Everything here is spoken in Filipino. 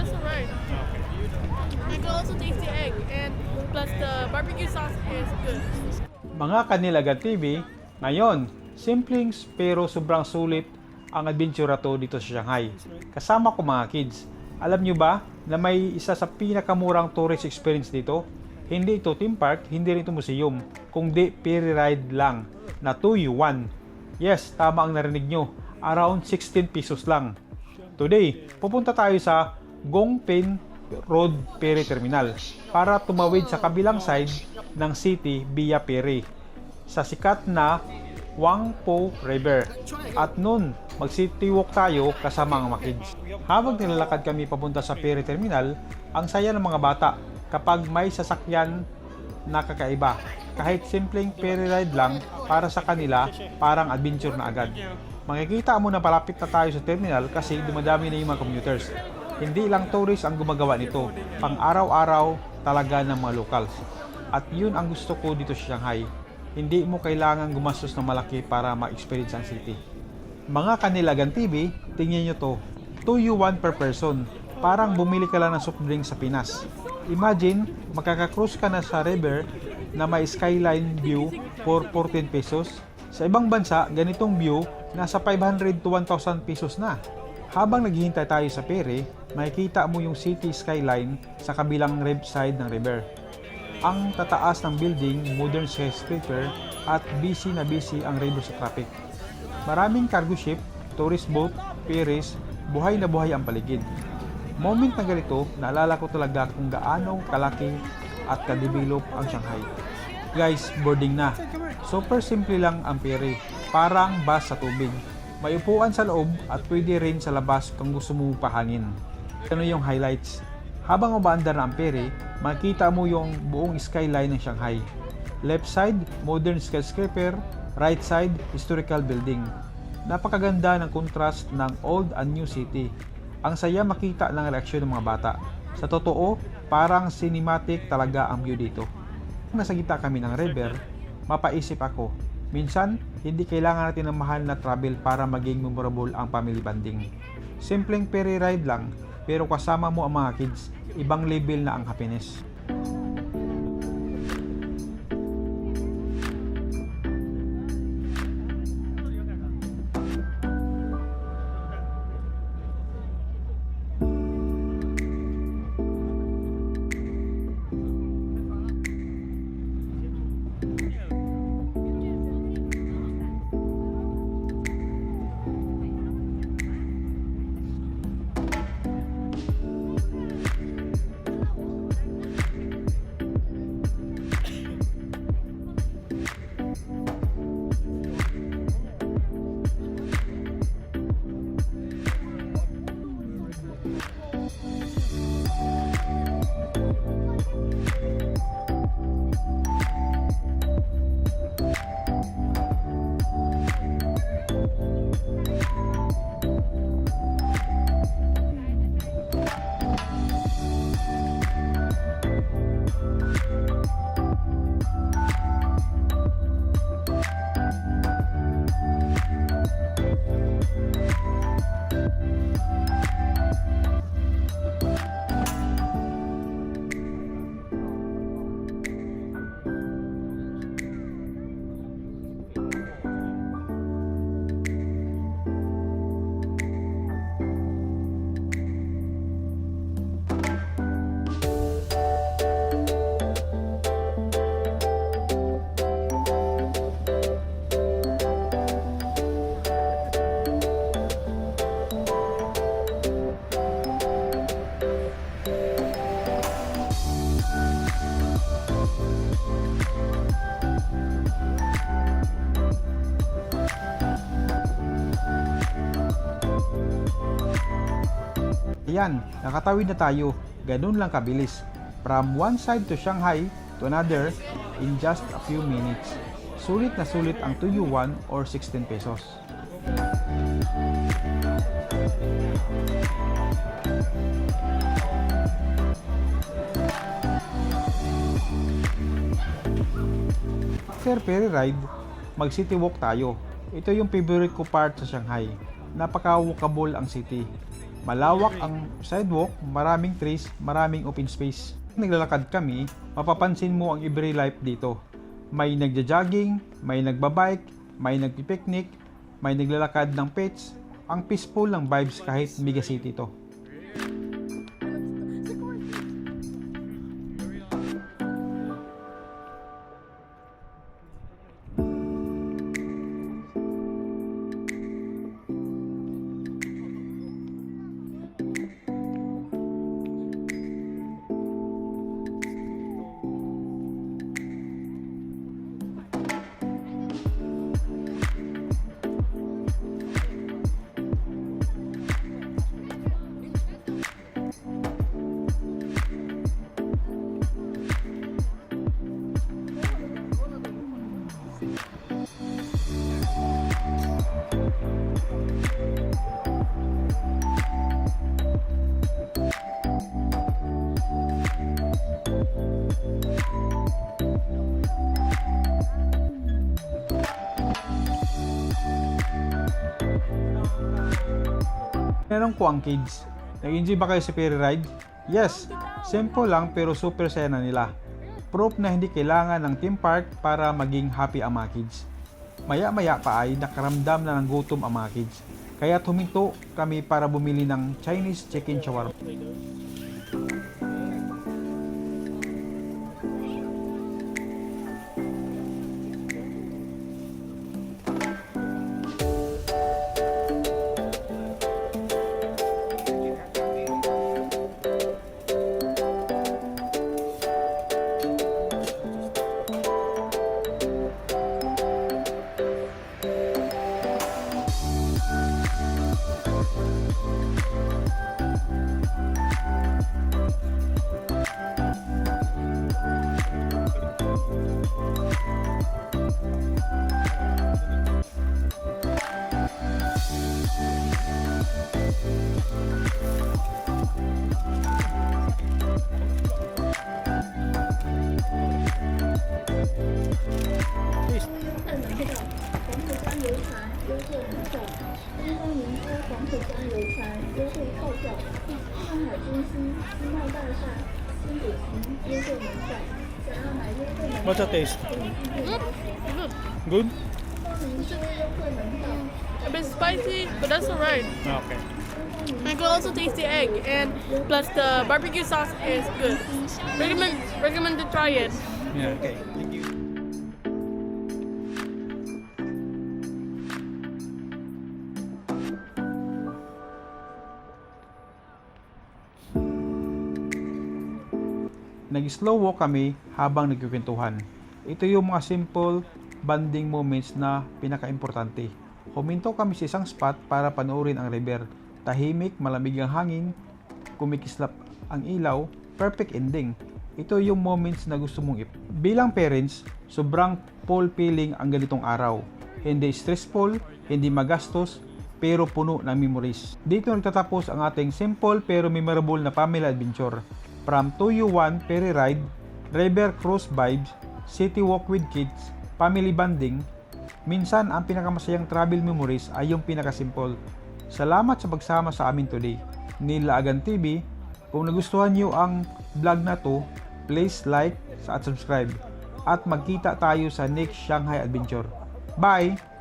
That's alright. You can also taste the egg, and plus the barbecue sauce is good. Mga Kanilagan TV, ngayon, simpleng pero sobrang sulit ang adventure to dito sa Shanghai. Kasama ko mga kids. Alam nyo ba na may isa sa pinakamurang tourist experience dito? Hindi ito theme park, hindi rin ito museum, kundi ferry ride lang na 2U1. Yes, tama ang narinig nyo. Around 16 pesos lang. Today, pupunta tayo sa Gongping Road Ferry Terminal para tumawid sa kabilang side ng city via ferry sa sikat na Huangpu River. At noon, mag-city walk tayo kasama ang mga kids. Habang nilalakad kami papunta sa ferry terminal, ang saya ng mga bata kapag may sasakyan na kakaiba. Kahit simpleng ferry ride lang, para sa kanila, parang adventure na agad. Makikita mo na palapit na tayo sa terminal kasi dumadami na yung mga commuters. Hindi lang tourist ang gumagawa nito, pang araw-araw talaga ng mga locals. At yun ang gusto ko dito sa Shanghai. Hindi mo kailangan gumastos ng malaki para ma-experience ang city. Mga Kanilagan TV, tingnan nyo to. 2U1 per person. Parang bumili ka lang ng soft drink sa Pinas. Imagine, makaka-cruise ka na sa river na may skyline view for 14 pesos. Sa ibang bansa, ganitong view, nasa 500 to 1,000 pesos na. Habang naghihintay tayo sa ferry, makikita mo yung city skyline sa kabilang side ng river. Ang tataas ng building, modern skyscraper, at busy na busy ang river sa traffic. Maraming cargo ship, tourist boat, ferries, buhay na buhay ang paligid. Moment na ganito, naalala ko talaga kung gaano kalaki at ka-develop ang Shanghai. Guys, boarding na. Super simple lang ang ferry, parang bus sa tubig. May upuan sa loob at pwede rin sa labas kung gusto mo pahangin. Ano yung highlights? Habang umaandar na ang ferry, makikita mo yung buong skyline ng Shanghai. Left side, modern skyscraper. Right side, historical building. Napakaganda ng contrast ng old and new city. Ang saya makita ng reaksyon ng mga bata. Sa totoo, parang cinematic talaga ang view dito. Nasa gitna kami ng river, mapaisip ako. Minsan, hindi kailangan natin ng mahal na travel para maging memorable ang family bonding. Simpleng ferry ride lang, pero kasama mo ang mga kids, ibang level na ang happiness. Ayan, nakatawid na tayo. Ganun lang kabilis. From one side to Shanghai to another in just a few minutes. Sulit na sulit ang 2U1 or 16 pesos. After ferry ride, mag city walk tayo. Ito yung favorite ko part sa Shanghai. Napaka-walkable ang city. Malawak ang sidewalk, maraming trees, maraming open space. Naglalakad kami, mapapansin mo ang every life dito. May nagja-jogging, may nagbabike, may nagpipiknik, may naglalakad ng pets. Ang peaceful ng vibes kahit mega city to. Tinanong ko ang kids, nag-enjoy ba kayo sa ferry ride? Yes, simple lang pero super saya na nila. Proof na hindi kailangan ng theme park para maging happy ang mga kids. Maya-maya pa ay nakaramdam na ng gutom ang mga kids. Kaya huminto kami para bumili ng Chinese chicken shawarma. What's the taste? Good. Good? A bit spicy, but that's alright. Okay. I could also taste the egg, and plus the barbecue sauce is good. Recommend to try it. Yeah, okay. Thank you. Nag-slow walk kami habang nagkukwentuhan. Ito yung mga simple bonding moments na pinaka-importante. Huminto kami sa isang spot para panoorin ang river. Tahimik, malamig ang hangin, kumikislap ang ilaw, perfect ending. Ito yung moments na gusto mong Bilang parents, sobrang fulfilling ang ganitong araw. Hindi stressful, hindi magastos, pero puno ng memories. Dito nagtatapos ang ating simple pero memorable na family adventure. From 2U1 ferry ride, river cruise vibes, city walk with kids, family bonding, minsan ang pinakamasayang travel memories ay yung pinakasimple. Salamat sa pagsama sa amin today. Nila Agan TV, kung nagustuhan niyo ang vlog na to, please like at subscribe. At magkita tayo sa next Shanghai Adventure. Bye!